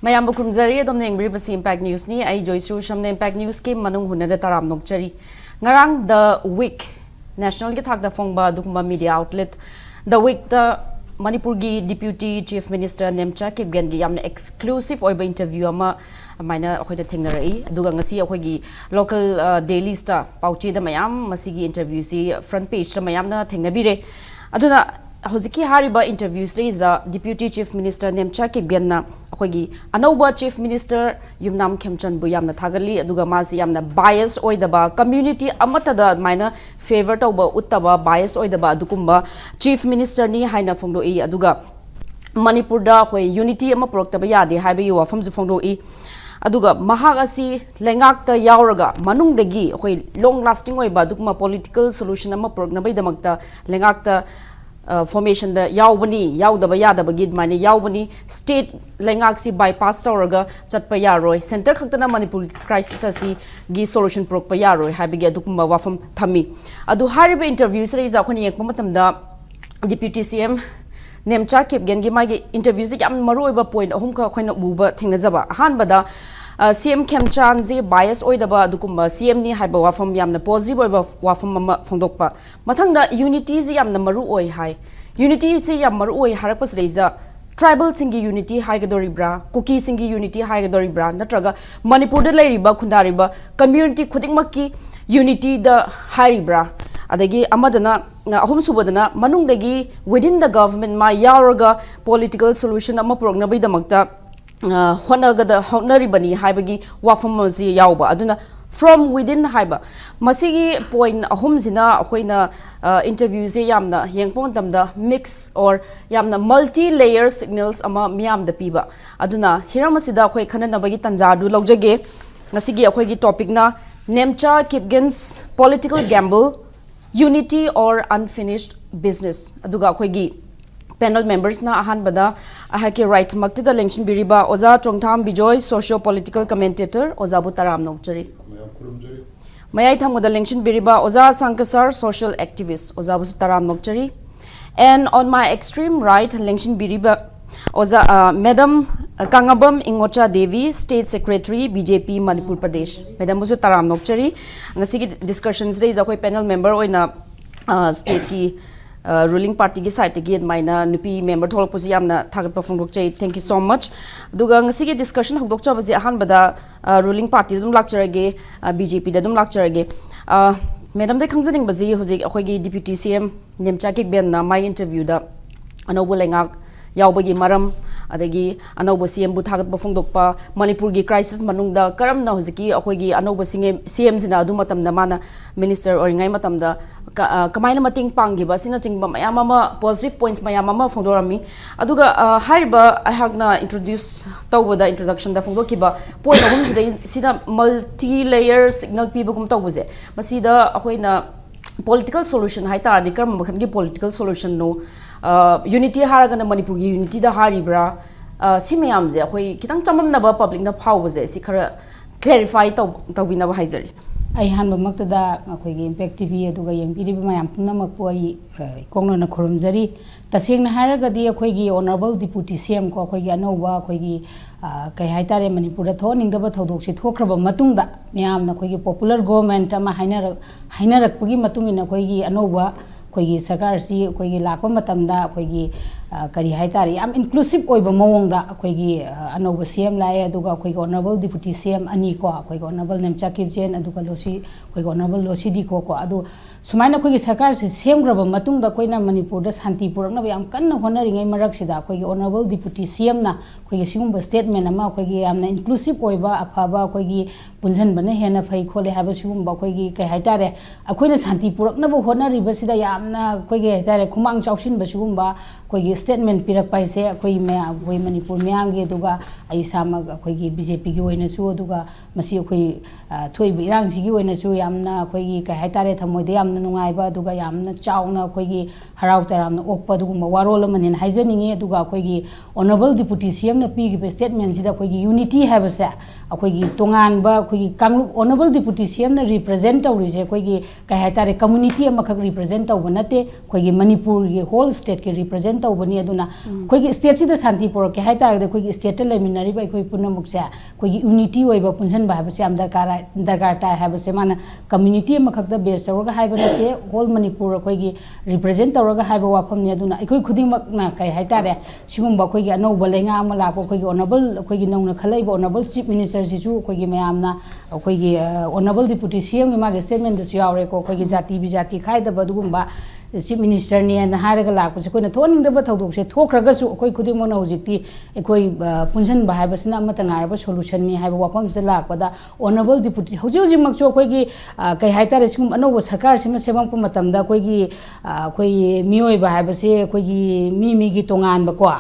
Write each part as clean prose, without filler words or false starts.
Mayam Bukumzari, Domning Ribas Impact News ni, I Joyshree Usham Impact News came Manung Hutna Taram Nokchari. Ngarang the week National Githak the Fongba Dukuma Media Outlet. The week the Manipur Deputy Chief Minister Nemcha Kipgen'S yamna exclusive oiba interview ama maina akhoi da thengnarai aduga ngasi akhoi gi local daily star pauchi da mayam masigi interview si front page da mayam na thengnabire aduna hoziki hariba interviews is Deputy Chief Minister Nemcha Kipgen'S na akhoi gi anauba Chief Minister Yumnam Khemchan bu yamna thagali aduga masi yamna bias oidaba community amata da maina favor tauba uttaba bias oidaba adukumba Chief Minister ni haina phongdo e aduga Manipur da khoi unity ama proktaba yade haiba yu wafam ju phongdo e aduga mahak asi lengak ta yauraga manung degi khoi long lasting oiba adugma political solution ama prognabai damakta lengak ta formation da yaubani yaudaba yadaba gid mane yaubani state lengak si bypass tawraga chatpa yaroi center khaktana Manipur crisis asi gi solution prok pa yaroi habigi adukuma wafam thami adu haribe interviews reisa khoni ekpa matamda Deputy CM Nemcha Kipgen'S gi magi interviews di yam maroiba point ahum ka khoina buba thingnajaba hanbada CM Khemchan je bias oidaba dukumba CM ni haiba wafam yamna positive oiba wafam ama phongdokpa mathangda unity je yamna maru oi hai unity se yam maru oi harapas reisa tribal singi unity haigadori bra kuki singi unity haigadori bra natraga Manipur da lairiba khundariba community khudingmakki unity da haribra adagi amadana ahum subadana manungdagi within the government ma yauraga political solution ama prognabai damakta honagada honaribani haibagi wafamazi yauba aduna from within haiba masigi point ahum zina ahoina interviews yamna yengpon tamda mix or yamna multi layer signals ama miam da piba aduna hiramasida khoi khananabagi tanjadu laujage ngasigi akhoi gi topic na Nemcha Kipgen'S political gamble unity or unfinished business aduga akhoi gi panel members na ahan bada ahake right makti da election biriba oza Chongtham Bijoy socio-political commentator oza butaram nokchari mayai thamoda election biriba oza Ashang Kasar social activist oza butaram nokchari and on my extreme right election biriba oza Madam Kangabam Inaocha Devi State Secretary BJP Manipur Pradesh Madam busu taram nokchari ngasi discussions raise akoi panel member oina state ki ruling party ki side ki maina nupi member thol posi yamna thagat perform dok chai thank you so much duga ngasi ki discussion hok dok cha baji ahan bada ruling party dum lakcharage BJP da dum lakcharage madam de khangjaning baji hoji akhoi gi deputy CM Nemcha Kipgen'S na my interview da anobo lengak yaubagi maram adagi anobo CM bu thagat perform dokpa Manipur gi crisis manungda karamna hojiki akhoi gi anobo CM sina adu matam da mana minister or ngai matam da kamaina mating pangi ba sina chingba mayam ama positive points mayam ama phongdorami aduga hariba I have na introduce tawbada introduction da phongdokiba point ahum sida multi layer signal pibugum tawbuje masida akoina political solution haita adikar makhan gi political solution no unity haraga na Manipur gi unity da haribra simayam je akoi kitang chamam na ba public na phawbuje si khara clarify tawbina ba haizari ai hanba maktada akoi gi impact tv aduga yengbiri mayam punamak poi kongno na khurumjari tasengna haraga di akoi gi honorable deputy CM ko akoi gi anoba akoi gi kai haitare Manipur da thoningdaba thodok si thokraba matungda myam na akoi gi popular government ama hainarak pagi matungina akoi gi anoba akoi gi sarkar si akoi gi lakpa matamda akoi gi kari haitare yam inclusive oiba mawongda akoi gi anoba CM lai aduga akoi gi honorable deputy CM ani ko akoi gi honorable Nemcha Kipgen'S aduga losi akoi gi honorable losi di ko adu sumaina akoi gi sarkar si semgraba matungda koina Manipur da shanti purakna yam kanna honaringai marak sida akoi gi honorable deputy CM na akoi gi singumba statement ama akoi gi yamna inclusive oiba afaba akoi gi punjan bana hena phai khole haba singumba akoi gi kai haitare akoina shanti purakna bo honariba sida yamna akoi gi haitare khumang chausin ba singumba akoi gi statement pirak paise akoi akoi Manipur myam gi aduga ai sama akoi gi BJP gi oina su aduga masi akoi thoiba irang sigi oina su yamna akoi gi kai haitare thamoide yamna nungaiba aduga yamna chauna akoi gi harau taramna okpa dugumba warol amani haizani aduga akoigi honorable deputy CM na pigi statement sida akoigi unity habasa akoigi tongan ba akoigi kanglu honorable deputy CM na represent tawrise akoigi kai hatare community amakak represent tawbanate akoigi Manipur ge whole state ke represent tawbani aduna akoigi state sida santi por ke hatare akoigi state le minari ba akoi punamuk sa akoigi unity oiba punsan ba habase am darkar ta habase mana community amakak da base tawga haibana whole Manipur akoigi represent tawga haiba wafam ni aduna akoi khuding mak na kai haitare sigum ba akoigi anouba lenga amala ko akoigi honorable akoigi nongna khalai ba honorable chief minister sisu akoigi mayamna akoigi honorable deputy CM gi mage statement su yaure ko akoigi jati bijati khaida ba dugumba chief minister ni na haraga lakpo se koina thoning da ba thodok se thokraga su akoi khuding mo na hojikti akoi punjan ba haiba sina amata ngaraba solution ni haiba wafam se lakpa da honorable deputy hoji hoji mak chu akoigi kai haitare sigum anouba sarkar sima semang pu matam da akoigi akoi mioi ba haiba se akoigi mi gi tongan ba ko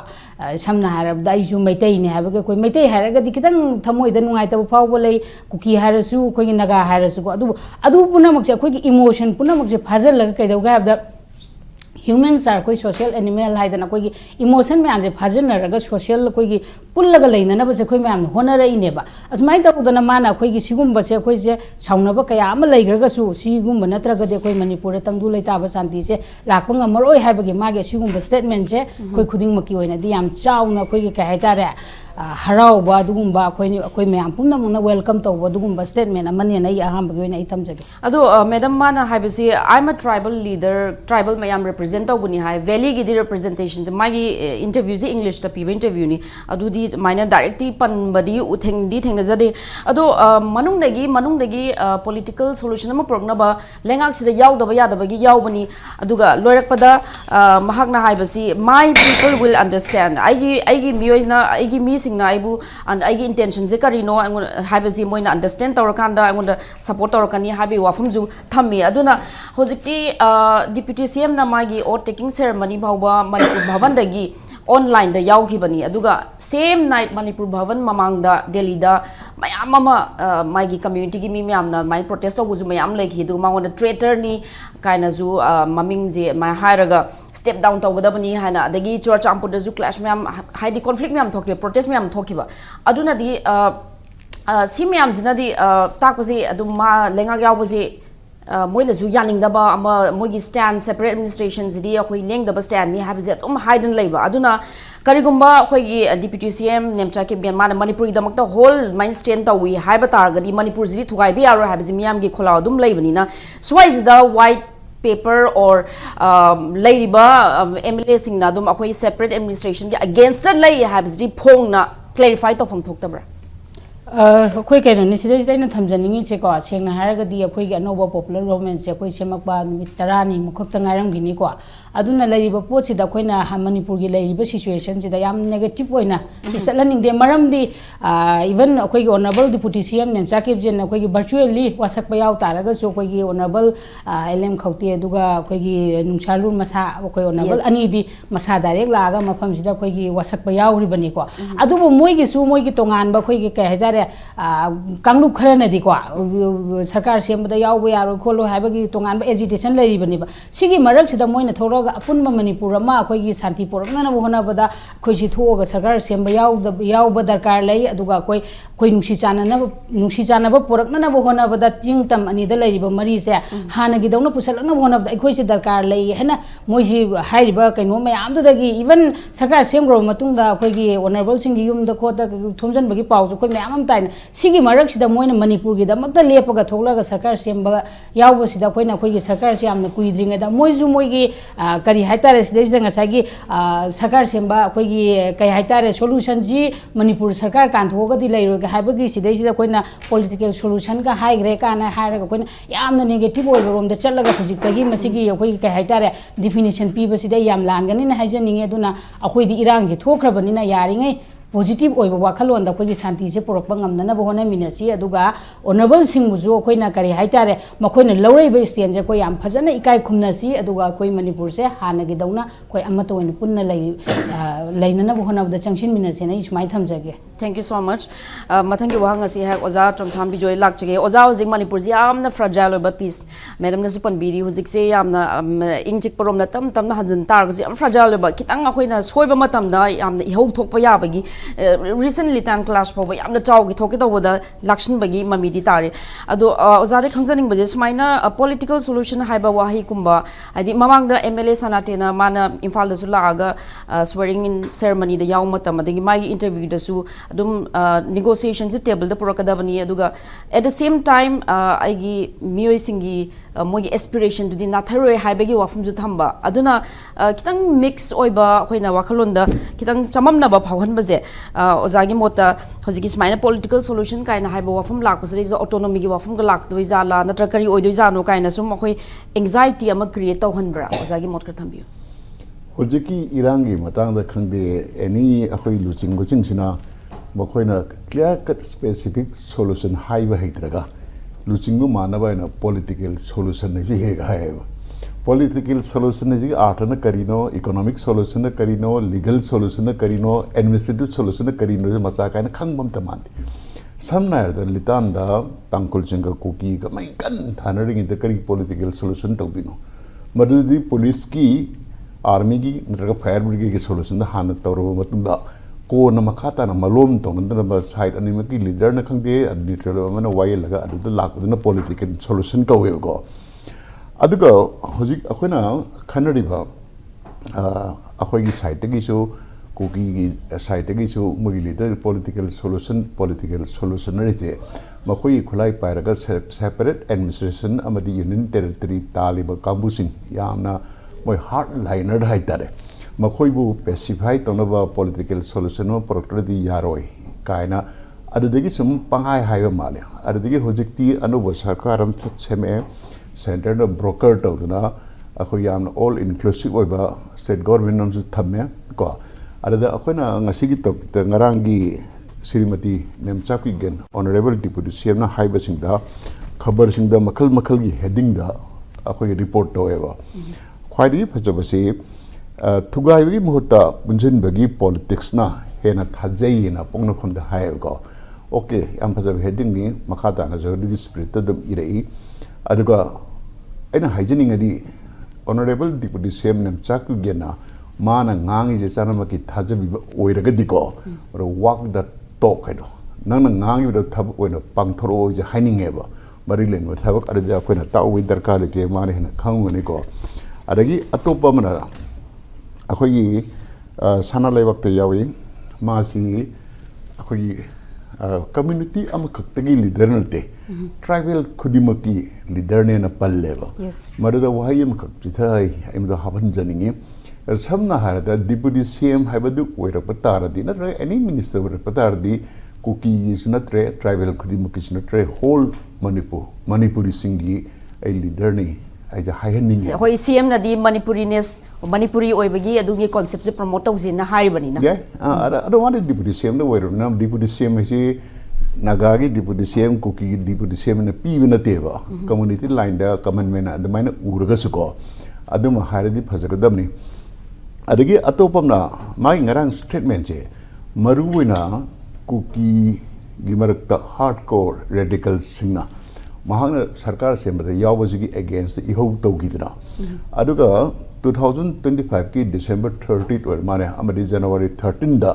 samna harab da isu maitai ne haba ko maitai haraga di kitang thamoi da nungai ta fawbo lei kuki harasu ko naga harasu ko adu puna mak se ko emotion puna mak se phajal laga kai dawga habda humans are koi social animal haidana koi emotion me anje phajal raga social koi pullaga leina na ba se koi me honara ine ba asmai ta udana mana koi sigum ba se koi se sauna ba kaya am leigraga su sigum ba natra ga de koi Manipur tangdu leita ba santi se lakpa ngamroi haiba ge mage sigum ba statement se koi khuding maki oina di am chauna koi ka haitare harau ba dugumba koi me am pumna muna welcome to ba dugumba statement amani na aham ba oina itam jage ado madam mana haibasi I'm a tribal leader tribal mayam represent tawbuni hai valley gi di representation the magi interview ji English ta piba interview ni adu di minor directly pan badi utheng di theng jade ado manung dagi political solution ama progna ba lengak sida yaw da ba ya da ba gi yaw bani aduga loirak pada mahakna haibasi my people will understand aigi miyoina aigi mi singna aibu and aigi intention je karino haibasi moina understand tawrakanda angonda support tawrakani habi wafum ju thammi aduna hojikti deputy CM na magi or taking ceremony bhawba Manipur bhavan dagi online da yaukibani aduga same night Manipur bhavan mamang da Delhi da mayam ama magi community gi mi mayam na mai protest ogu ju mayam lekhi du mangon traitor ni kaina ju maming je mai hairaga step down tawgadabani hana adagi churchampur da ju clash mayam haidi conflict mayam thokiba protest mayam thokiba aduna di si mayam jina di takpasi adu ma lenga yawbasi moina zu yaning daba ama mogi stand separate administrations di akhoi leng daba stand ni habze hidden labor aduna karigumba akhoi deputy CM Nemcha Kipgen'S mana Manipuri damakta whole mind stand tawi haiba targadi Manipur ziri thugai bi aro habze miyam gi khola dum leibani na swise the white paper or lairiba MLA sing na dum akhoi separate administration gi against lay habze phong na clarify to phom thoktabra koi kai ni sidai sidai na thamjaningi che ko sengna haraga di akhoi gi anouba popular government se akhoi semakba numit 10 ni mukhakta ngairam gini ko aduna lariba pot sida koina Manipur gi lariba situation sida yam negative oina su setlaning de maram di even akhoi gi honorable deputy CM Nemcha Kipgen'S akhoi gi virtually wasak pa yaw taraga su akhoi gi honorable LM khauti aduga akhoi gi nungsalur masa akhoi honorable ani di masa direct laga mafam sida akhoi gi wasak pa yaw ribani ko adubu moi gi su moi gi tongan ba akhoi gi kai hadare kanglu kharana di ko sarkar sembada yaw ba yaro kholo haiba gi tongan ba agitation laribani ba sigi marak sida moina thora apunba Manipur ma akhoi gi santi porokna na hona bada khoi si thoga sarkar semba yaw ba darkar lai aduga koi nusi chana ba porokna na hona bada tingtam ani da laiba mari se hana gi dawna pusalna hona bada khoi si darkar lai hena moi si hairiba kaino mayam da gi even sarkar semgro matung da khoi gi honorable sing gi yum da khota thomjan bagi pau ju khoi mayam am tai sigi marak sida moina Manipur gi da makta lepaga thoglaga sarkar semba yaw ba sida khoina khoi gi sarkar se amna kuidringa da moi ju moi gi kari haitare sidai ngasagi sarkar semba akhoi gi kai haitare solution ji Manipur sarkar kan thoga di lairo ga haibagi sidai sida koina political solution ga haigre kana hairaga koina yamna negative oi rom da challaga hujik tagi masigi akhoi kai haitare definition piba sida yam langani na haijaninge aduna akhoi di irang ji thokrabani na yaringai positive oiba wakhalon da akhoi santi se porokpa ngamna na bohona minasi aduga honorable singbuju akhoi kari haitare makhoi na laureiba stand je koi yam phajana ikai khumnasi aduga akhoi Manipur se hana gi dauna koi amata oina punna laina na bohona da changshin minasi na ismai thamjage Thank you so much. Mathangi wahang asi hai Oza Chongtham Bijoy lak chege Oza hojik Manipur ji amna fragile oba piece madam na supan biri hojik se amna ingjik porom na tam na hanjin tar ji am fragile oba kitang akhoi soiba matam da amna ihau thokpa ya bagi recently tan class pho ba amna chaw gi thoki to da lakshin bagi mamidi tare ado Oza de khangjaning baje sumaina political solution haiba wahi kumba adi mamang da MLA sanatena mana Imphal da su laaga swearing in ceremony da yaw matam adagi mai interview da su negotiations table the purakadabani aduga at the same time aigi miyoi singi mogi aspiration to the natharoi haibagi wafum ju thamba aduna kitang mix oiba khoina wakhalonda kitang chamamna ba phawhan baje ozagi mota hojiki smaina political solution kaina haiba wafum lakpasri jo autonomy gi wafum ga lak doi jala natra kari oidoi jano kaina sum khoi anxiety ama create tawhanbra ozagi mot kar thambiyo hojiki irangi matang da khangde any akhoi luching goching sina मखोइना clear cut specific solution हाइबा हैत्रगा लुचिंगु मानबा इन political solution नै हेगा हैबा political solution नै आर्ट न करिनो इकोनॉमिक सोल्यूशन न करिनो लीगल सोल्यूशन न करिनो एडमिनिस्ट्रेटिव सोल्यूशन न करिनो मसा काइन खंगबम तमांति समनायर द लितान दा तांकुल चिंगा कुकी का मै कन थानरिंग द करि पॉलिटिकल सोल्यूशन तौदिनो मदुदी पुलिस की आर्मी की नरगा फायर ब्रिगेड की सोल्यूशन द हान तौरबा मतुंदा को न मखाता न मलोम तोंगन साइड अनिम की लीडर न खंगदे न्यूट्रल मन वाई लगा अदुद लाकदन पॉलिटिकल सॉल्यूशन कवेगो अदुगो होजिक अखोना खनरिबा अखोगी साइड गिसु कुकी की साइड गिसु मुगी लीडर पॉलिटिकल सॉल्यूशन रिजे मखोई खुलाई पायरगा सेपरेट एडमिनिस्ट्रेशन अमदी यूनियन टेरिटरी तालिबा कांबुसिंग यामना मोय हार्ड लाइनर हाइतारे मखोइबु पेसिफाई तोनबा पॉलिटिकल सॉल्यूशन नो प्रोक्टरदी यारोय कायना अदुदगी सुम पंगाय हाइबा माले अदुदगी होजिकती अनुब सरकारम सेमे सेंटर द ब्रोकर तौदना अखो याम ऑल इंक्लूसिव ओइबा स्टेट गवर्नमेंट नमसु थमे को अददा अखोना ngasiगी topic ngaranggi Shrimati Nemcha Kipgen honourable deputy CM ना हाइबा सिंगदा खबर सिंगदा मखल मखल की हेडिंग दा अखो रिपोर्ट तोएबा ख्वाइदी फजबसी थुगाइबगी मुहूर्ता पुंजनबगी पॉलिटिक्स ना हेना थाजई ना पोंगनफम द हायगो ओके याम फजब हेडिंग नि मखाता ना जगदि स्पिरिट दम इरई अदुगा एना हाइजनिंग दी ऑनरेबल डिप्यूटी सीएम नेमचा कुगेना माना ngangi je chanama ki thajabi oiraga diko or walk the talk edo nang ngangi da thab oina pangthoro je hainingeba marilen wa thabak adja koina tawi darkar le te mane hena khanguni ko adagi atopa mana अखोई साना लेवकते यावी मासी अखोई community अम खक्तगी leader नते tribal खुदिमकी leader ने न पल्लेबा मरदा वहाई अम खक्तिथाई एमदा हाबन जनिंगे समना हारदा deputy CM हाइबदु ओइरप तारदी नत्र एनी मिनिस्टर ओइरप तारदी कुकी सुनत्रे ट्राइबल खुदिमकी सुनत्रे होल मणिपुरी सिंगी ए लीडर ने आइजा हाइहनिंगे होय सीएम नदी मणिपुरीनेस मणिपुरी ओइबगी अदुगी कांसेप्ट से प्रमोट तौजिन हाइबनी ना I don't want deputy CM द वेर ना डिप्यूटी सीएम से नागागी डिप्यूटी सीएम कुकी की डिप्यूटी सीएम ने पीबे नतेबा कम्युनिटी लाइन दा कमन मेना अदमाइना उरगसुको अदुम हारदी फजगदमनी अदगी अतोपमना माइ ngarang स्टेटमेंट से मरुविना कुकी गिमरकता हार्डकोर रेडिकल सिंगना महांगना सरकार से मतलब यावजिगी अगेंस्ट इहो तौगिदना अदुगा 2025 की डिसेंबर 30 और माने अमदी जनवरी 13 दा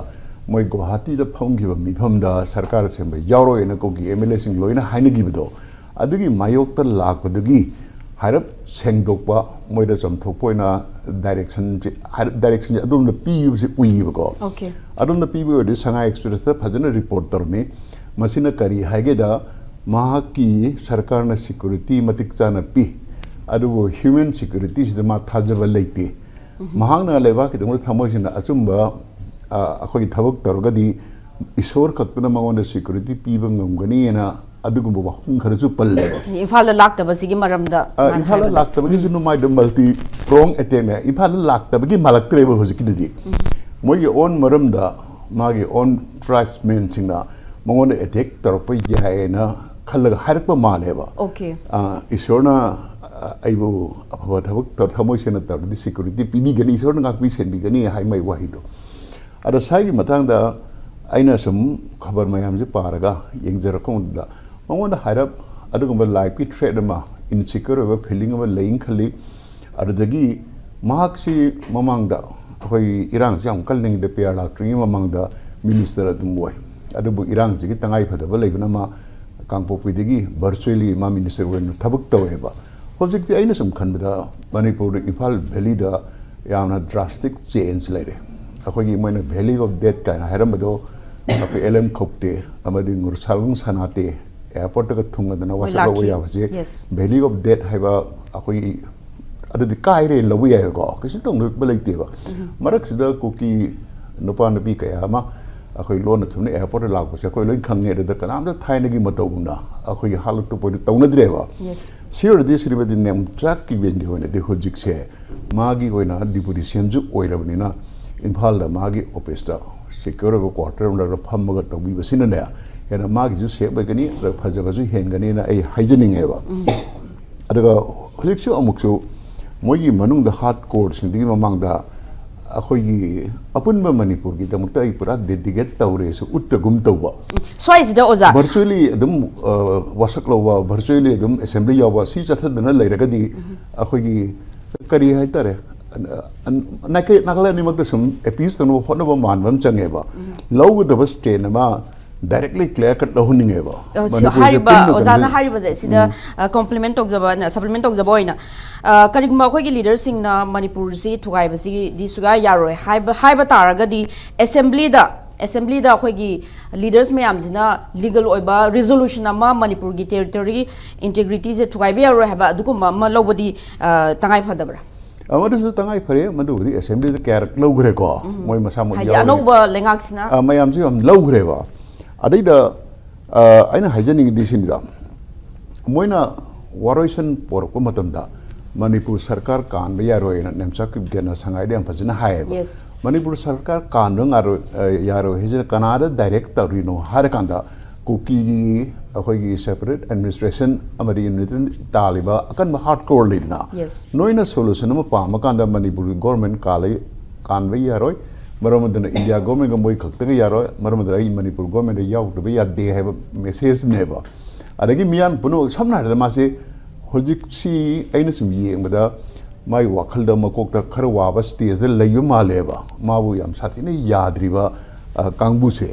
मोय गुवाहाटी दा फंगिबा मिफम दा सरकार से यावरो एना कोगी एमएलए सिंग लोइना हाइनगिबदो अदुगी मायोक त लाकबदुगी हारब सेंगदोकबा मोयदा चमथोपोइना डायरेक्शन अदुम द पीयु से उइबको ओके अदुम द पीयु दि संगा एक्सप्रेस दा फजन रिपोर्ट तरमे मसिना करी हाइगेदा महाकी सरकार ने सिक्योरिटी मतिक चाना पी अदुबो ह्यूमन सिक्योरिटी से मा थाजब लेते महांगना लेबा कि दंग थमोसिन अचुंबा अखोगी थबक तरगदी ईश्वर खक्तना मंगोन सिक्योरिटी पीबा ngamgani ना अदुगुंबो वाहुं खरजु पल्ले इम्फाल लाक्तबसिगी मरमदा इम्फाल लाक्तबगी जुनु माइ द मल्टी प्रोंग अटैक ने इम्फाल लाक्तबगी मलक्त्रेबो होजिकिदि मोगी ओन मरमदा मागी ओन ट्राइब्समेन सिंगना मंगोन अटैक तरप यायना खल्लग हारप मालेबा ओके ईश्वरना आइबो अफवा थबक तर थमोइसेन तरदि सिक्योरिटी पीबी गनी ईश्वरना गाकबी सेनबी गनी हाइमै वाहिदो अदा साइगी मतंगदा aina sum khabar mayam je paraga yengjarakon da mangona harap adugumba life ki threat ma insecure ba feeling ba laying khali adudagi mahaksi mamangda hoi irang jam kalning de pr la tri mamangda minister adum boy adubu irang ji tangai phada ba leibna ma kangpopidagi virtually ma minister wen thabuk taweba hojik ti aina sum khanbada manipur imphal valley da yamna drastic change laire akhoi moina valley of death kana haramado api LM khokte amadi ngursalung sanate airport ka thungadana wasaga waya base valley of death haiba akhoi adudi kaire lawi ya go kisi tong ba leite ba marak sida kuki nupa nabi kaya ma akhoi lon thumne airport la ko se akhoi loi khange da kanam da thaina gi matawuna akhoi halu to point tawna dreba sure this ribadi nemcha ki bendi hoina de hojik se magi hoina deputy cm ju oirabni na imphal da magi office da secure quarter la phamaga tawi basina ne yana magi ju se ba gani ra phajaga ju hen gani na ai hygienic eba adaga hojik su amuk su mogi manung da hardcore sing di mamang da akhoi gi apunba manipur gi damukta ai pura dedicate tawre su uttagum tawba swice da oza virtually adum wasak lowa virtually adum assembly yawa si chathadna leiragadi akhoi gi kari hai tare nakala ni makta sum appease tanu honaba manbam changeba low the bus train ma directly clear cut lohuningeba hariba ozana hariba je sida compliment tok jaba na supplement tok jaba oina karigma khoi gi leader sing na manipur si thugai basi di suga yaroi haiba taraga di assembly da khoi gi leaders mayam jina legal oiba resolution ama manipur gi territory integrity je thugai be yaroi haba adukuma ma lobodi tangai phadabra amadu su tangai phare madu di assembly da care logre ko moi masa mo ya no ba lengaksna mayam ji am logre ba adai da aina hygienic disin da moina waroisan por ko matam da manipur sarkar kan ba yaro ina nemcha Kipgen'S sangai de am phajina hai ba manipur sarkar kan rang aro yaro hejena kanada direct tarino har kanda kuki akhoi gi separate administration amari unit taliba akan ma hardcore lidna noina solution ma pa makanda manipur government kalai kan ba yaro maramudana India government ga moi khakta ga yaro maramudana ai manipur government yaw to ba yadde hai message neba adagi miyan puno samna da ma se hojik si aina sum yengda mai wakhal da makok ta khar waba stage da layu maleba mabu yam sathi ne yadriba kangbu se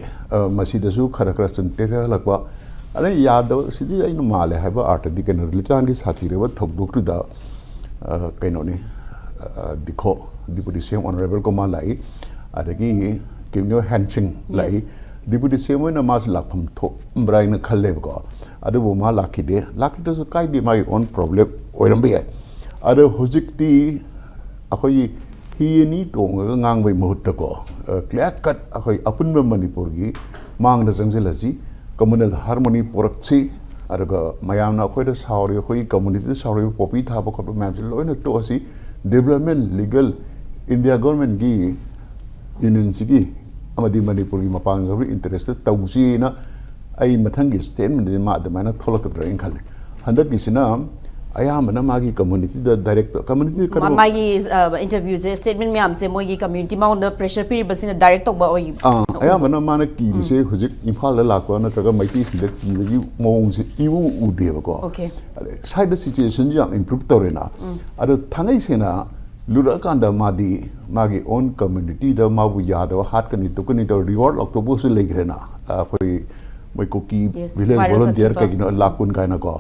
masi da su khara khara chante ga lakwa ale yad sidi aina male haiba art di kan litan gi sathi re ba thok dok da kaino ne dikho deputy cm honorable ko malai adagi kimyo hanching lai deputy cm na mas lakham tho brai na khalle ko adu bo ma lakhide lakhide su kai di my own problem oiram be adu hojik ti akhoi hi ni tong ngang bai mohut ko clear cut akhoi apun manipur gi mang da jang jelaji communal harmony porakchi aduga mayam na akhoi da sauri khoi community sauri popi tha ba khot ma loina to asi development legal India government gi union sigi amadi manipur gi mapang gabri interested tawji na ai mathangi statement de ma da mana tholak drawing khale handak gisina ayamana magi community da direct community kar magi interviews statement me amse moi gi community ma on the pressure pe basina direct tok ba oi ayamana mana ki se hujik imphal la lakwa na traga maiti sida ki gi mong se iwu u de ba ko okay side situation jam improve torena ado thangai sena lura kanda magi own community da mabu yada hat kani to kani to reward octopus legrena koi moi koki village volunteer ka gino lakun kaina ko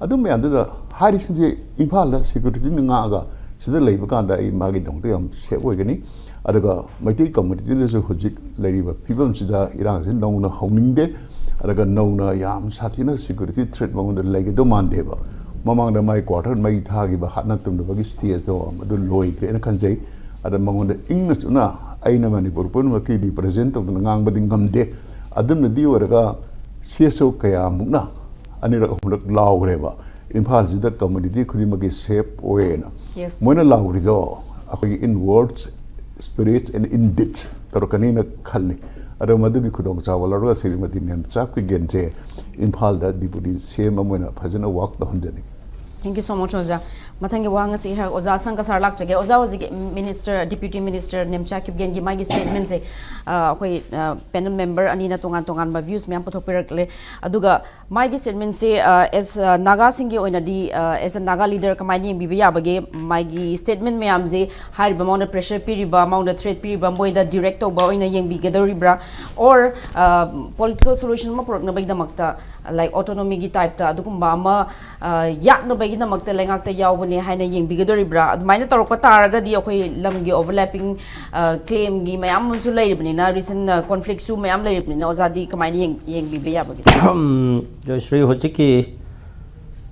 adu me anda hari sinje imphal la security nga ga sida leiba kanda ai magi dong to yam se oi gani adaga maiti community le so hojik leiba people sida irang sin dong na howning de adaga no na yam sathina security threat mong da lege do man deba mamang da mai quarter mai tha gi ba hatna tum da gi stage do adu loi kre na khanjai ada mangon da ingna chuna aina manipur pun ma ki di present to ngang ba ding gamde adum na di waraga CSO kaya mukna ani ra humrak law reba imphal ji da community khudi ma gi shape oena moina law ri do akoi in words spirit and in deed tor kanina khalli ada madu gi khudong chawala ro Srimati Nemcha Kipgen'S imphal da deputy CM moina phajana work da hundani Thank you so much, Oza. Mathangi wanga si ha Oza Ashang Kasar lak chage Oza was Minister Deputy Minister Nemcha Kipgen'S magi statement se hoi panel member ani na tongan ba views myam puthok pirakle aduga magi statement se as Naga singi oina di as a Naga leader kamani bibi yabage magi statement myam je hariba mauna pressure piriba mauna threat piriba moida direct oba oina yengbi gedoribra or political solution ma prok na bai damakta like autonomy gi type ta adugumba ama yak na bai gi damakta lengak ta yaubani haina yengbigadoribra admaina torokpa taraga di akhoi lamgi overlapping claim gi mayam su leibni na recent conflict su mayam leibni na ozadi kamaini yengbi ya bagi Joyshree hojiki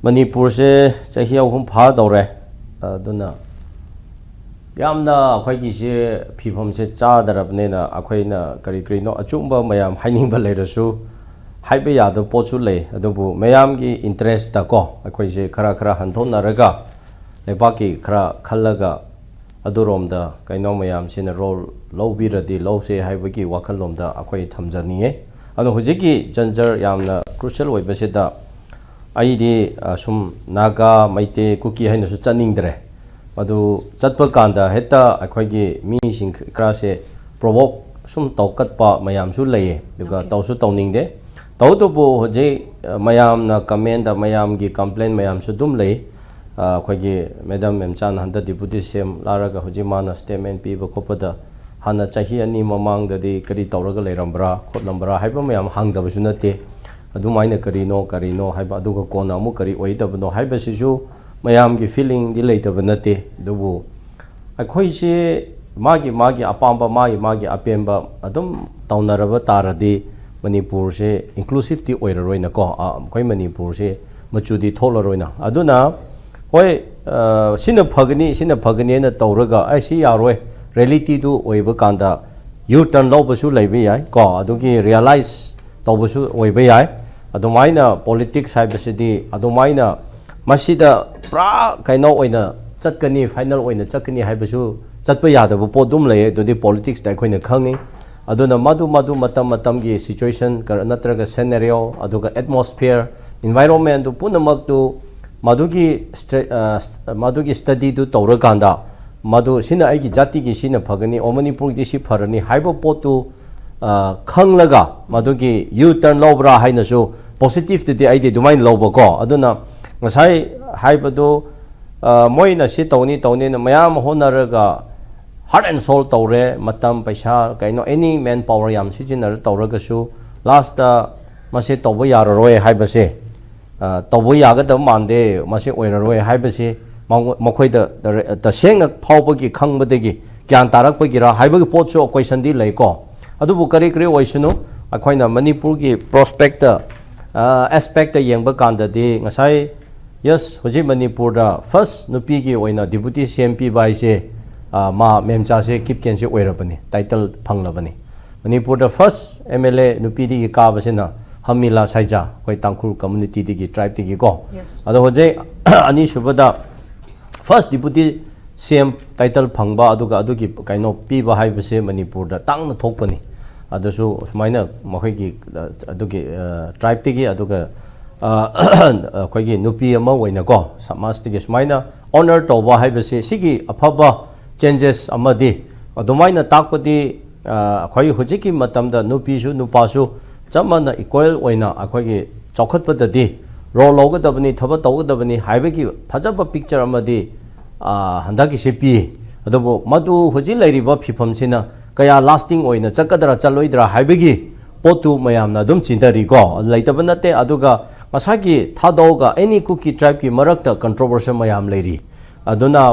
Manipur se chahi ahum pha dore duna yamna akhoi gi se phifam se cha darabne na akhoi na kari no achumba mayam haining ba leirasu haibe yado pochu le adubu mayam gi interest ta ko akhoi se khara hanthon naraga lebaki khara khallaga aduromda kaino mayam sina role low biradi low se haibagi wakhalomda akhoi thamjani anu hujiki janjar yamna crucial oibasida aidi sum naga maite kuki haina su chaningdre madu chatpa kanda heta akhoi gi mi sing krase provoke sum tawkatpa mayam su leye duga tawsu tawningde tawdubu hoje mayam na comment da mayam gi complaint mayam su dum lei akhoi madam memchan handa deputy sem laraga hoje mana statement pi ba khopada hana chahi ani mamang da di kari tawraga leirambra khotlambra haiba mayam hangda basu nate adumaina karino haiba aduga kona mu kari oidabno haiba sisu mayam gi feeling di leitaba nate dubu akhoi se magi apamba magi apemba adum taunaraba taradi Manipur se inclusive ti oiraroina ko akhoi Manipur se machudi tholaroina aduna hoi sina phagani na tawraga ai si yaroi reality du oiba kanda you turn low basu leibe yai ko adugi realize tawbasu oiba yai adumaina politics haibasidi adumaina masida pra kaino oina chatkani final oina chakani haibasu chatpa yadaba podum lei dodi politics da khoina khangi aduna madu matam gi situation kar natraga scenario aduga atmosphere environment du punamak du madugi study du tawra kanda madu sina aigi jati gi sina phagani Manipur di si pharani haibo potu khanglaga madugi you turn lobra haina su positive de aide dumain lobo ko aduna ngasai haibadu moina si tawni na mayam honaraga heart and soul tawre matam paisa kaino any manpower yam sijinar tawraga su last mase tawba yararoi haibase tawba yagadam mande mase oiraroi haibase makhoi da senga phawbagi khangbadegi gyan tarakpagi ra haibagi potso question di leiko adubu kari oisunu akhoina Manipur gi prospect aspect yengba kanda di ngasai yes hoji Manipur da first nupi gi oina deputy CMP bai se ma memcha se Kipgen'S se oirabani title phanglabani Manipur da first MLA nupi di ka basena hamila saija koi tangkhul community di gi tribe di gi go ado hoje ani subada first deputy CM title phangba aduga adugi kaino piba haibase Manipur da tangna thokpani adusu sumaina makhoi adugi tribe tigi aduga khoi gi nupi ama oina ko samas tigi sumaina honor toba haibase sigi afaba changes amadi adumaina takpadi khoi hujiki matamda nupi su nupa su chamana equal oina akhoi gi chokhatpadadi ro logadabani thaba tawgadabani haibagi phajaba picture amadi handaki sepi adobo madu hoji lairiba phifamsina kaya lasting oina chakadra chaloidra haibagi potu mayamna dum chindari go laitabnate aduga masagi thadoga any cookie tribe ki marakta controversy mayam lairi aduna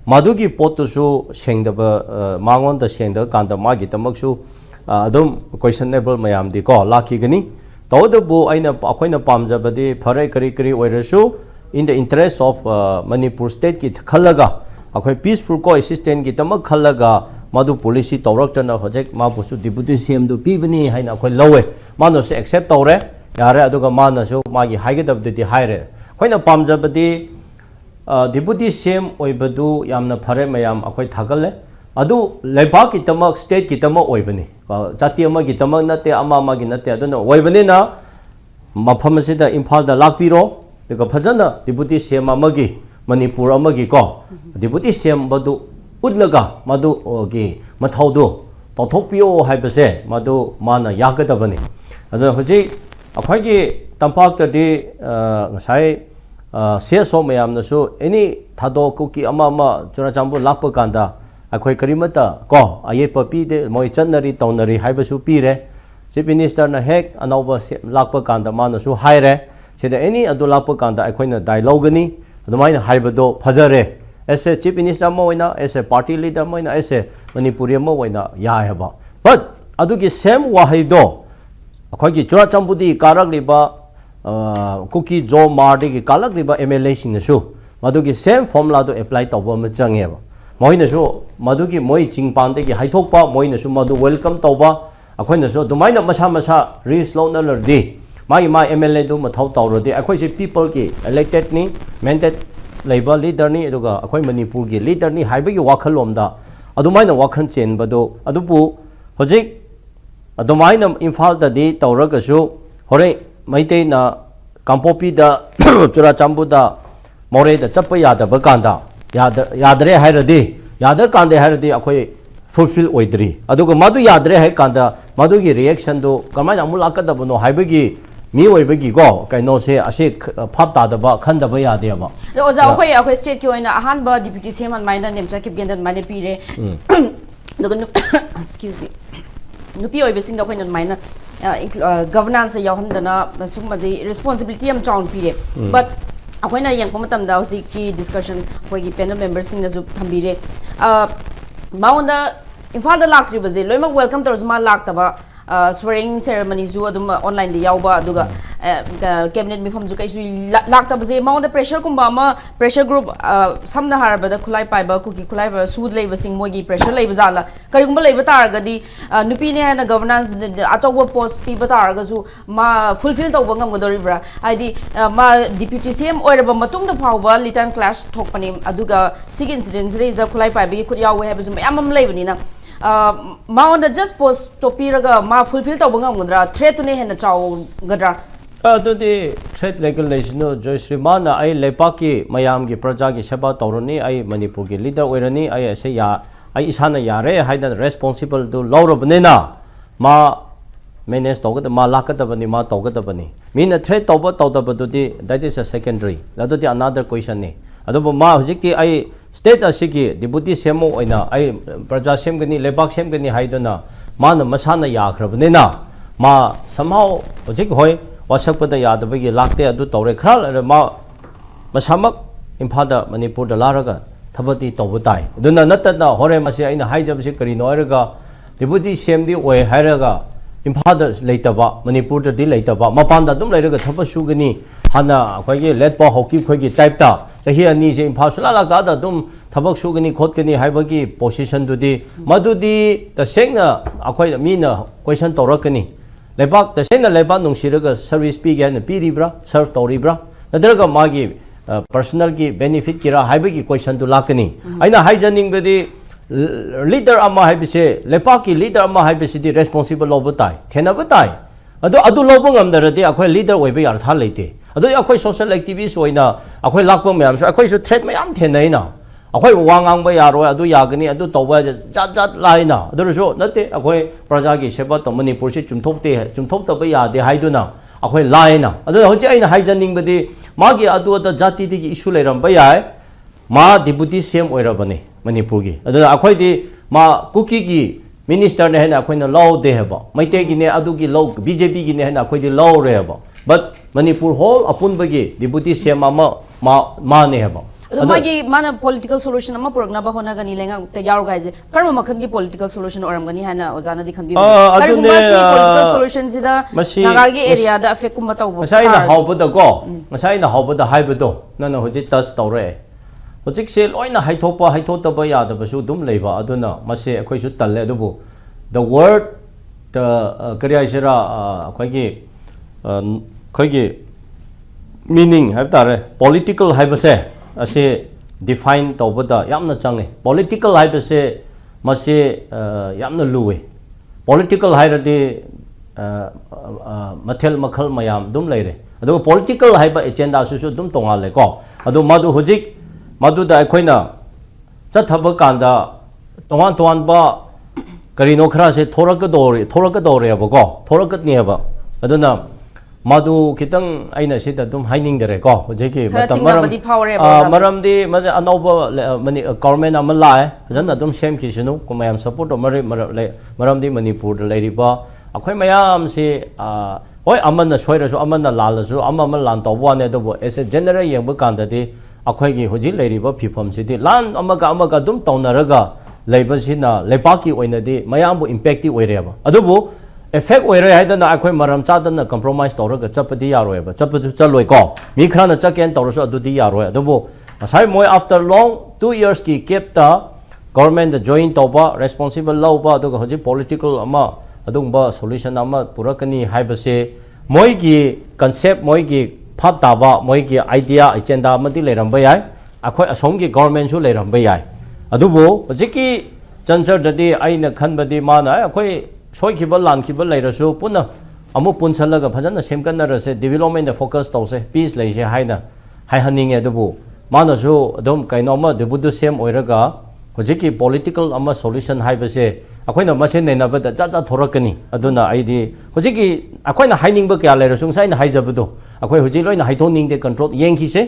madugi potu su sengdaba mangon da sengda kanda magi tamaksu adum questionable mayam di ko laki gani tawdabu aina akhoina pamjabadi phare kari oirasu in the interest of Manipur state ki khalaga akhoi peaceful coexistence ki tamak khalaga madu policy tawraktana hojek ma busu deputy CM du pibani haina akhoi lowe mano se accept tawre yare aduga mana su magi haigadabdi haire khoina pamjabadi deputy CM oibadu yamna phare mayam akhoi thagalle adu leba ki tamak state ki tamak oibani jati ama ki tamak nate ama gi nate aduna oibani na mafam asida Imphal da lakpiro ꯗꯒ ꯐꯖꯅ deputy ꯁꯤಎಂ ꯑꯃꯒꯤ ꯃꯅꯤꯄꯨꯔ ꯑꯃꯒꯤ ꯀꯣ deputy ꯁꯤएम ꯕꯗꯨ ꯎꯠꯂꯒ ꯃꯗꯨꯒꯤ ꯃꯊꯧꯗꯨ ꯇꯧꯊꯣꯛꯄꯤꯌꯣ ꯍꯥꯏꯕꯁꯦ ꯃꯗꯨ ꯃꯥꯅ ꯌꯥꯒꯗꯕꯅꯤ ꯑꯗꯨꯅ ꯍꯧꯖꯤꯛ ꯑꯩꯈꯣꯏꯒꯤ ꯇꯝꯄꯥꯛꯇꯗꯤ ꯉꯁꯥꯏ ꯁꯦꯁꯣ ꯃꯌꯥꯝꯅꯁꯨ ꯑꯦꯅꯤ ꯊꯥꯗꯣꯛ ꯀꯨꯀꯤ ꯑꯃ ꯆꯨꯔꯥꯆꯥꯟꯄꯨꯔ ꯂꯥꯛꯄ ꯀꯥꯟꯗ ꯑꯩꯈꯣꯏ ꯀꯔꯤꯃꯠꯇ ꯀꯣ ꯑꯌꯦꯠꯄ ꯄꯤꯗꯦ ꯃꯣꯏ ꯆꯠꯅꯔꯤ ꯇꯧꯅꯔꯤ ꯍꯥꯏꯕꯁꯨ ꯄꯤꯔꯦ ꯆꯤꯐ ꯃꯤꯅꯤꯁꯇꯔꯅ ꯍꯦꯛ ꯑꯅꯧꯕ ꯂꯥꯛꯄ ꯀꯥꯟꯗ ꯃꯥꯅꯁꯨ ꯍꯥꯏꯔꯦ ꯁꯤꯗ ꯑꯦꯅꯤ ꯑꯗꯨ ꯂꯥꯛꯄ ꯀꯥꯟꯗ ꯑꯩꯈꯣꯏꯅ ꯗꯥꯏ ꯂꯧꯒꯅꯤ ꯑꯗꯨꯃꯥꯏꯅ ꯍꯥꯏꯕꯗꯣ ꯐꯖꯔꯦ ꯑꯦꯁ ꯑꯦ ꯆꯤꯐ ꯃꯤꯅꯤꯁꯇꯔ ꯑꯃ ꯑꯣꯏꯅ ꯑꯦꯁ ꯑꯦ ꯄꯥꯔꯇꯤ ꯂꯤꯗꯔ ꯑꯃ ꯑꯣꯏꯅ ꯑꯦꯁ ꯑꯦ ꯃꯅꯤꯄꯨꯔꯤ ꯑꯃ ꯑꯣꯏꯅ ꯌꯥꯏ ꯍꯥꯏꯕ ꯕꯠ ꯑꯗꯨꯒꯤ ꯁꯦꯝ ꯋꯥꯍꯩꯗꯣ ꯑꯩꯈꯣꯏꯒꯤ ꯆꯨꯔꯥꯆꯥꯟꯄꯨꯔꯗꯒꯤ ꯀꯥꯔꯛꯂꯤꯕ ꯀꯨꯀꯤ ꯖꯣ ꯃꯥꯔꯗꯒꯤ ꯀꯥꯔꯛꯂꯤꯕ MLAꯁꯤꯡꯅꯁꯨ ꯃꯗꯨꯒꯤ ꯁꯦꯝ ꯐꯣꯔꯃꯨꯂꯥꯗꯣ ꯑꯦꯄ꯭ꯂꯥꯏ ꯇꯧꯕ ꯑꯃ ꯆꯪꯉꯦꯕ ꯃꯣꯏꯅꯁꯨ ꯃꯗꯨꯒꯤ ꯃꯣꯏ ꯆꯤꯡꯄꯥꯟꯗꯒꯤ ꯍꯥꯏꯊꯣꯛꯄ ꯃꯣꯏꯅꯁꯨ ꯃꯗꯨ ꯋꯦꯜꯀꯝ ꯇꯧꯕ ꯑꯩꯈꯣꯏꯅꯁꯨ ꯑꯗꯨꯃꯥꯏꯅ ꯃꯁꯥ ꯔꯤꯁ ꯂꯧꯅꯔꯗꯤ ꯃꯥꯒꯤ MLAꯗꯨ ꯃꯊꯧ ꯇꯧꯔꯗꯤ ꯑꯩꯈꯣꯏꯁꯦ ꯄꯤꯄꯜꯒꯤ electedꯅꯤ ꯃꯦꯟꯗꯦꯠ ꯂꯩꯕ ꯂꯤꯗꯔꯅꯤ ꯑꯗꯨꯒ ꯑꯩꯈꯣꯏ ꯃꯅꯤꯄꯨꯔꯒꯤ ꯂꯤꯗꯔꯅꯤ ꯍꯥꯏꯕꯒꯤ ꯋꯥꯈꯜꯂꯣꯝꯗ ꯑꯗꯨꯃꯥꯏꯅ ꯋꯥꯈꯜ ꯆꯦꯟꯕꯗꯣ ꯑꯗꯨꯕꯨ ꯍꯧꯖꯤꯛ ꯑꯗꯨꯃꯥꯏꯅ ꯏꯝꯐꯥꯜꯗꯗꯤ ꯇꯧꯔꯒꯁꯨ ꯍꯣꯔꯦꯟ ꯃꯩꯇꯩꯅ ꯀꯥꯡꯄꯣꯛꯄꯤꯗ ꯆꯨꯔꯥꯆꯥꯟꯄꯨꯔꯗ ꯃꯣꯔꯦꯗ ꯆꯠꯄ ꯌꯥꯗꯕ ꯀꯥꯟꯗ ꯌꯥꯗ꯭ꯔꯦ ꯍꯥꯏꯔꯗꯤ ꯌꯥꯗꯀꯥꯟꯗꯦ ꯍꯥꯏꯔꯗꯤ ꯑꯩꯈꯣꯏ ꯐꯨꯜꯐꯤꯜ ꯑꯣꯏꯗ꯭ꯔꯤ ꯑꯗꯨꯒ ꯃꯗꯨ ꯌꯥꯗ꯭ꯔꯦ ꯍꯥꯏ ꯀꯥꯟꯗ ꯃꯗꯨꯒꯤ ꯔꯤꯑꯦꯛꯁꯟꯗꯨ ꯀꯃꯥꯏꯅ ꯑꯃꯨꯛ ꯂꯥꯛꯀꯗꯕꯅꯣ ꯍꯥꯏꯕꯒꯤ ꯃꯤꯑꯣꯏꯕꯒꯤꯀꯣ ꯀꯩꯅꯣꯁꯦ ꯑꯁꯤ ꯐꯥꯞ ꯇꯥꯗꯕ ꯈꯟꯗꯕ ꯌꯥꯗꯦꯕ ꯑꯣꯖꯥ ꯑꯩꯈꯣꯏ ꯁ꯭ꯇꯦꯠꯀꯤ ꯑꯣꯏꯅ ꯑꯍꯥꯟꯕ ꯗꯤꯄ꯭ꯌꯨꯇꯤ ꯁꯤएम ꯑꯗꯨꯃꯥꯏꯅ ꯅꯦꯝꯆꯥ ꯀꯤꯞꯒꯦꯟꯗ ꯑꯗꯨꯃꯥꯏꯅ ꯄꯤꯔꯦ ꯑꯗꯨꯒ ꯑꯦꯛꯁꯀ꯭ꯌꯨꯖ ꯃꯤ ꯅꯨꯄꯤ ꯑꯣꯏꯕꯁꯤꯡꯗ ꯑꯩꯈꯣꯏꯅ ꯑꯗꯨꯃꯥꯏꯅ ꯒꯚꯔꯅꯥꯟꯁꯇ ꯌꯥꯎꯍꯟꯗꯅ ꯁꯤꯒꯨꯝꯕꯗꯤ ꯔꯦꯁꯄꯣꯟꯁꯤꯕꯤꯂꯤꯇꯤ ꯌꯥꯝ ꯆꯥꯎꯅ ꯄꯤꯔꯦ ꯕꯠ ꯑꯩꯈꯣꯏꯅ ꯌꯦꯡꯕ ꯃꯇꯝꯗ ꯍꯧꯖꯤꯛꯀꯤ ꯗꯤꯁꯀꯁꯟ ꯑꯩꯈꯣꯏꯒꯤ ꯄꯦꯅꯦꯜ ꯃꯦꯝꯕꯔꯁꯤꯡꯅꯁꯨ ꯊꯝꯕꯤꯔꯦ ꯃꯉꯣꯟꯗ ꯏꯝꯐꯥꯜꯗ ꯂꯥꯛꯇ꯭ꯔꯤꯕꯁꯦ ꯂꯣꯏꯅꯃꯛ ꯋꯦꯜꯀꯝ ꯇꯧꯔꯁꯨ ꯃꯥ ꯂꯥꯛꯇꯕ swearing ceremony-su adum online di yauba aduga cabinet mifamju kaisu lakta baze maunda pressure kumba ma pressure group samna harabada khulai paiba kuki khulai ba sud leiba sing mogi pressure leiba zala karigumba leiba taragadi nupi ne hana governance atogwa post pi bataraga su ma fulfill tawba ngamgodoribra aidi ma deputy CM oiraba matungda phawba litan clash thokpani aduga sig incidents raise da khulai paiba gi khud yawe habezu mayam leibani na maunda just post topiraga ma fulfill tawba ngamgodra threat ne hena chaw gadra adudi threat regulation no Joyshree mana ai lepaki mayam gi praja gi seba tawrani ai Manipur gi leader oirani ai ase ya ai isana yare haidan responsible do lawrobnena ma manage tawgada ma lakadabani ma tawgadabani mina threat tawba tawdabadudi that is a secondary adudi another question ne adobo ma hojikti ai state asigi deputy CM oina ai praja semgani lebak semgani haidona mana masana yakrabnena ma somehow hojik hoi wasakpada yadabagi lakte adu tawre khral ma masamak imphada Manipur da laraga thabati tawbutai aduna natana hore masi aina haijabsi kari noiraga deputy CM di oi hairaga imphada leitaba Manipur da di leitaba mapanda dum leiraga thabasugani hana khoi let pa hockey khoi gi type ta chahi ani je imphal sula lakta da dum thabak sugani khotkani haibagi position dudi madudi tasengna akhoi mina question tawrakani lebak tasengna lebak nungsiraga service pi gan piribra serve tawribra nadraga magi personal ki benefit kira haibagi question du lakani aina haijaning bedi leader ama haibise lepaki leader ama haibise di responsible lobatai thenabatai adu lobang amdaradi akhoi leader oibe yartha leite adu akhoi social activist oina akhoi lakpa mayam so akhoi su threat mayam thenaina akhoi wangang ba yaro adu yagani adu tawba jat laina adu so nate akhoi praja gi seba to Manipur se chumthokta ba yade haiduna akhoi laina adu hoji aina haijaning bedi magi adu da jati digi issue leiram ba yai ma deputy CM oirabani Manipur gi adu akhoi di ma kuki gi minister ne hena akhoi na law de heba maite gi ne adu gi law BJP gi ne hena akhoi di law re heba but Manipur whole apun bagi deputy CM ma ne heba magi mana political solution ama puragna ba hona gani lenga te yaru gaize karma makhan gi political solution oram gani hana ozana di khanbi karma si political solution sida naga gi area da affect kuma taw masai na hawbada go masai na hawbada haibado nana hoji touch tawre hojik se loina haithotaba yada basu dum leiba aduna mase akhoi su talle adubu the word the kariya sira khoi meaning habtare political haibase ase define tawbada yamna change political haibase mase yamna luwe political hairadi mathel makhal mayam dum leire ꯑꯗꯨꯒ political ꯍꯥꯏꯕ ꯑꯦꯖꯦꯟꯗꯥꯁꯤꯁꯨ ꯑꯗꯨꯝ ꯇꯣꯉꯥꯜꯂꯦꯀꯣ ꯑꯗꯣ ꯃꯗꯨ ꯍꯧꯖꯤꯛ ꯃꯗꯨꯗ ꯑꯩꯈꯣꯏꯅ ꯆꯠꯊꯕ ꯀꯥꯟꯗ ꯇꯣꯉꯥꯟ ꯇꯣꯉꯥꯟꯕ ꯀꯔꯤꯅꯣ ꯈꯔꯁꯦ ꯊꯣꯔꯛꯀꯗꯧꯔꯦꯕꯀꯣ ꯊꯣꯔꯛꯀꯅꯤꯕ ꯑꯗꯨꯅ ꯃꯗꯨ ꯈꯤꯇꯪ ꯑꯩꯅ ꯁꯤꯗ ꯑꯗꯨꯝ ꯍꯥꯏꯅꯤꯡꯗꯔꯦꯀꯣ ꯍꯧꯖꯤꯛꯀꯤ ꯃꯔꯝꯗꯤ ꯑꯅꯧꯕ ꯒꯣꯔꯃꯦꯟ ꯑꯃ ꯂꯥꯛꯑꯦ ꯐꯖꯅ ꯑꯗꯨꯝ ꯁꯦꯝꯈꯤꯁꯅꯨ ꯃꯌꯥꯝ ꯁꯞꯄꯣꯔꯠ ꯃꯔꯝꯗꯤ ꯃꯅꯤꯄꯨꯔꯗ ꯂꯩꯔꯤꯕ ꯑꯩꯈꯣꯏ ꯃꯌꯥꯝꯁꯤ ꯍꯣꯏ ꯑꯃꯅ ꯁꯣꯏꯔꯁꯨ ꯑꯃꯅ ꯂꯥꯜꯂꯁꯨ ꯑꯃ ꯂꯥꯟ ꯇꯧꯕ ꯋꯥꯅꯤ ꯑꯗꯨꯕꯨ ꯑꯦꯁ ꯑꯦ ꯖꯦꯅꯔꯦꯜ ꯌꯦꯡꯕ ꯀꯥꯟꯗꯗꯤ ꯑꯩꯈꯣꯏꯒꯤ ꯍꯧꯖꯤꯛ ꯂꯩꯔꯤꯕ ꯐꯤꯕꯝꯁꯤꯗꯤ ꯂꯥꯟ ꯑꯃꯒ ꯑꯗꯨꯝ ꯇꯧꯅꯔꯒ ꯂꯩꯕꯁꯤꯅ ꯂꯩꯕꯥꯛꯀꯤ ꯑꯣꯏꯅꯗꯤ ꯃꯌꯥꯝꯕꯨ ꯏꯝꯄꯦꯛꯇꯤ ꯑꯣꯏꯔꯦꯕ ꯑꯗꯨꯕꯨ ꯑꯦꯐꯦꯛ ꯑꯣꯏꯔꯣꯏ ꯍꯥꯏꯗꯅ ꯑꯩꯈꯣꯏ ꯃꯔꯝ ꯆꯥꯗꯅ ꯀꯝꯄ꯭ꯔꯣꯃꯥꯏꯁ ꯇꯧꯔꯒ ꯆꯠꯄꯗꯤ ꯌꯥꯔꯣꯏꯕ ꯆꯠꯄꯗꯨ ꯆꯠꯂꯣꯏꯀꯣ ꯃꯤ ꯈꯔꯅ ꯆꯠꯀꯦꯅ ꯇꯧꯔꯁꯨ ꯑꯗꯨꯗꯤ ꯌꯥꯔꯣꯏ ꯑꯗꯨꯕꯨ ꯉꯁꯥꯏ ꯃꯣꯏ ꯑꯥꯐꯇꯔ ꯂꯣꯡ 2 yearsꯀꯤ ꯒꯦꯞꯇ ꯒꯣꯔꯃꯦꯟꯗ ꯖꯣꯏꯟ ꯇꯧꯕ ꯔꯦꯁꯄꯣꯟꯁꯤꯕꯜ ꯂꯧꯕ ꯑꯗꯨꯒ ꯍꯧꯖꯤꯛ ꯄꯣꯂꯤꯇꯤꯀꯦꯜ ꯑꯃ ꯑꯗꯨꯒꯨꯝꯕ ꯁꯣꯂꯨꯁꯟ ꯑꯃ ꯄꯨꯔꯛꯀꯅꯤ ꯍꯥꯏꯕꯁꯦ ꯃꯣꯏꯒꯤ ꯀꯟꯁꯦꯞ ꯃꯣꯏꯒꯤ ꯐꯥꯞ ꯇꯥꯕ ꯃꯣꯏꯒꯤ ꯑꯥꯏꯗꯤꯌꯥ ꯑꯦꯖꯦꯟꯗꯥ ꯑꯃꯗꯤ ꯂꯩꯔꯝꯕ ꯌꯥꯏ ꯑꯩꯈꯣꯏ ꯑꯁꯣꯝꯒꯤ ꯒꯣꯔꯃꯦꯟꯁꯨ ꯂꯩꯔꯝꯕ ꯌꯥꯏ ꯑꯗꯨꯕꯨ ꯍꯧꯖꯤꯛꯀꯤ ꯆꯟꯆꯔꯗꯗꯤ ꯑꯩꯅ ꯈꯟꯕꯗꯤ ꯃꯥꯅ ꯑꯩꯈꯣꯏ ꯁꯣꯏꯈꯤꯕ ꯂꯥꯟꯈꯤꯕ ꯂꯩꯔꯁꯨ ꯄꯨꯟꯅ ꯑꯃꯨꯛ ꯄꯨꯟꯁꯜꯂꯒ ꯐꯖꯅ ꯁꯦꯝꯒꯠꯅꯔꯁꯦ ꯗꯤꯕꯦꯂꯞꯃꯦꯟꯗ ꯐꯣꯀꯁ ꯇꯧꯁꯦ ꯄꯤꯁ ꯂꯩꯁꯦ ꯍꯥꯏꯅ ꯍꯥꯏꯍꯟꯅꯤꯡꯉꯦ ꯑꯗꯨꯕꯨ ꯃꯥꯅꯁꯨ ꯑꯗꯨꯝ ꯀꯩꯅꯣꯝꯃ ꯗꯤꯕꯨꯗꯨ ꯁꯦꯝ ꯑꯣꯏꯔꯒ ꯍꯧꯖꯤꯛꯀꯤ ꯄꯣꯂꯤꯇꯤꯀꯦꯜ ꯑꯃ ꯁꯣꯂꯨꯁꯟ ꯍꯥꯏꯕꯁꯦ ꯑꯩꯈꯣꯏꯅ ꯃꯁꯦꯟ ꯅꯩꯅꯕꯗ ꯖꯥꯠ ꯊꯣꯔꯛꯀꯅꯤ ꯑꯗꯨꯅ ꯑꯩꯗꯤ ꯍꯧꯖꯤꯛꯀꯤ ꯑꯩꯈꯣꯏꯅ ꯍꯥꯏꯅꯤꯡꯕ ꯀꯌꯥ ꯂꯩꯔꯁꯨ ꯉꯁꯥꯏꯅ ꯍꯥꯏꯖꯕꯗꯣ ꯑꯩꯈꯣꯏ ꯍꯧꯖꯤꯛ ꯂꯣꯏꯅ ꯍꯥꯏꯊꯣꯛꯅꯤꯡꯗꯦ ꯀꯟꯇ꯭ꯔꯣꯜ ꯌꯦꯡꯈꯤꯁꯦ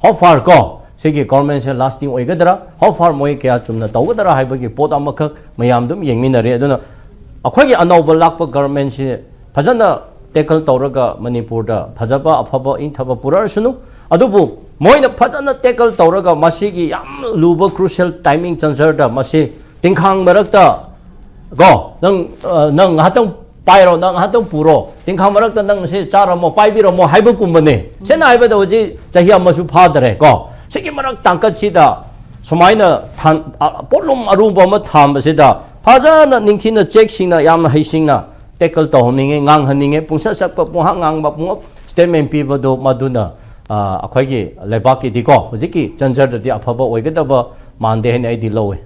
ꯍꯣꯞ ꯐꯥꯔ ꯀꯣ ꯁꯤꯒꯤ ꯒꯣꯔꯃꯦꯟꯁꯦ ꯂꯥꯁꯇꯤꯡ ꯑꯣꯏꯒꯗ꯭ꯔꯥ ꯍꯣꯞ ꯐꯥꯔ ꯃꯣꯏ ꯀꯌꯥ ꯆꯨꯝꯅ ꯇꯧꯒꯗ꯭ꯔꯥ ꯍꯥꯏꯕꯒꯤ ꯄꯣꯠ ꯑꯃꯈꯛ ꯃꯌꯥꯝ ꯑꯗꯨꯝ ꯌꯦꯡꯃꯤꯟꯅꯔꯦ ꯑꯗꯨꯅ ꯑꯩꯈꯣꯏꯒꯤ ꯑꯅꯧꯕ ꯂꯥꯛꯄ ꯒꯣꯔꯃꯦꯟꯁꯤ ꯐꯖꯅ ꯇꯦꯀꯜ ꯇꯧꯔꯒ ꯃꯅꯤꯄꯨꯔꯗ ꯐꯖꯕ ꯑꯐꯕ ꯏꯪꯊꯕ ꯄꯨꯔꯛꯑꯁꯅꯨ ꯑꯗꯨꯕꯨ ꯃꯣꯏꯅ ꯐꯖꯅ ꯇꯦꯀꯜ ꯇꯧꯔꯒ ꯃꯁꯤꯒꯤ ꯌꯥꯝ ꯂꯨꯕ ꯀ꯭ꯔꯨꯁꯤꯌꯦꯜ ꯇꯥꯏꯃꯤꯡ ꯆꯟꯖꯔꯗ ꯃꯁꯤ ꯇꯤꯡꯈꯥꯡ ꯃꯔꯛꯇ ꯀꯣ ꯅꯪ ꯉꯥꯏꯍꯥꯛꯇꯪ ꯄꯥꯏꯔꯣ ꯅꯪ ꯉꯥꯏꯍꯥꯛꯇꯪ ꯄꯨꯔꯣ ꯇꯤꯡꯈꯥꯡ ꯃꯔꯛꯇ ꯅꯪ ꯁꯤ ꯆꯥꯔꯝꯃꯣ ꯄꯥꯏꯕꯤꯔꯝꯃꯣ ꯍꯥꯏꯕꯒꯨꯝꯕꯅꯦ ꯁꯦꯡꯅ ꯍꯥꯏꯕꯗ ꯍꯧꯖꯤꯛ ꯆꯍꯤ ꯑꯃꯁꯨ ꯐꯥꯗꯔꯦ ꯀꯣ ꯁꯤꯒꯤ ꯃꯔꯛ ꯇꯥꯡꯀꯠꯁꯤꯗ ꯁꯨꯃꯥꯏꯅ ꯄꯣꯠꯂꯨꯝ ꯑꯔꯨꯕ ꯑꯃ ꯊꯥꯝꯕꯁꯤꯗ ꯐꯖꯅ ꯅꯤꯡꯊꯤꯅ ꯆꯦꯛꯁꯤꯡꯅ ꯌꯥꯝꯅ ꯍꯩꯁꯤꯡꯅ ꯇꯦꯀꯜ ꯇꯧꯍꯟꯅꯤꯡꯉꯦ ꯉꯥꯡꯍꯟꯅꯤꯡꯉꯦ ꯄꯨꯡꯁꯠ ꯁꯠꯄ ꯄꯨꯡꯍꯥꯡ ꯉꯥꯡꯕ ꯁ꯭ꯇꯦꯠꯃꯦꯟ ꯄꯤꯕꯗꯣ ꯃꯗꯨꯅ ꯑꯩꯈꯣꯏꯒꯤ ꯂꯩꯕꯥꯛꯀꯤꯗꯤꯀꯣ ꯍꯧꯖꯤꯛꯀꯤ ꯆꯟꯖꯔꯗꯗꯤ ꯑꯐꯕ ꯑꯣꯏꯒꯗꯕ ꯃꯥꯟꯗꯦ ꯍꯥꯏꯅ ꯑꯩꯗꯤ ꯂꯧꯋꯦ